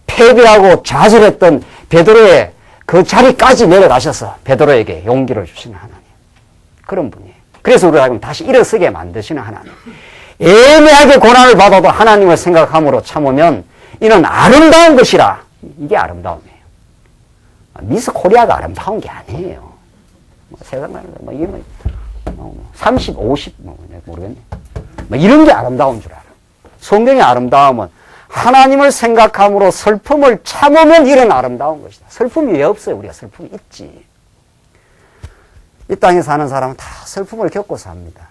패배하고 좌절했던 베드로의 그 자리까지 내려가셔서 베드로에게 용기를 주시는 하나님, 그런 분이에요. 그래서 우리가 다시 일어서게 만드시는 하나님. 애매하게 고난을 받아도 하나님을 생각함으로 참으면 이는 아름다운 것이라. 이게 아름다움이에요. 미스 코리아가 아름다운 게 아니에요. 세상에 이게 30, 50 모르겠네. 이런 게 아름다운 줄 알아. 성경의 아름다움은 하나님을 생각함으로 슬픔을 참으면 이런 아름다운 것이다. 슬픔이 왜 없어요? 우리가 슬픔이 있지. 이 땅에 사는 사람은 다 슬픔을 겪고 삽니다.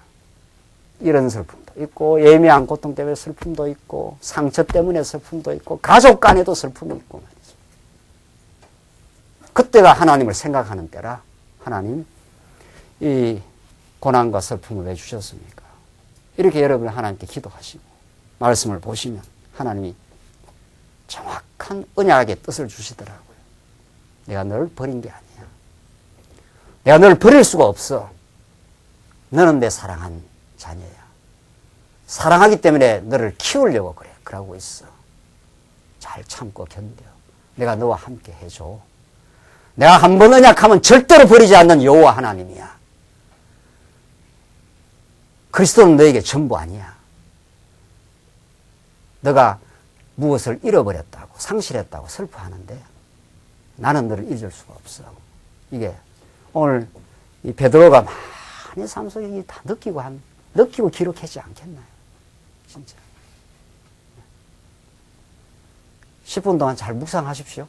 이런 슬픔도 있고, 예민한 고통 때문에 슬픔도 있고, 상처 때문에 슬픔도 있고, 가족 간에도 슬픔이 있고 말이죠. 그때가 하나님을 생각하는 때라. 하나님, 이 고난과 슬픔을 왜 주셨습니까? 이렇게 여러분 하나님께 기도하시고 말씀을 보시면 하나님이 정확한 언약의 뜻을 주시더라고요. 내가 너를 버린 게 아니야. 내가 너를 버릴 수가 없어. 너는 내 사랑한 자녀야. 사랑하기 때문에 너를 키우려고 그래. 그러고 있어. 잘 참고 견뎌. 내가 너와 함께 해줘. 내가 한번 언약하면 절대로 버리지 않는 여호와 하나님이야. 그리스도는 너에게 전부 아니야. 너가 무엇을 잃어버렸다고, 상실했다고 슬퍼하는데 나는 너를 잊을 수가 없어. 이게 오늘 이 베드로가 많이 삶 속에 다 느끼고 기록하지 않겠나요? 진짜. 10분 동안 잘 묵상하십시오.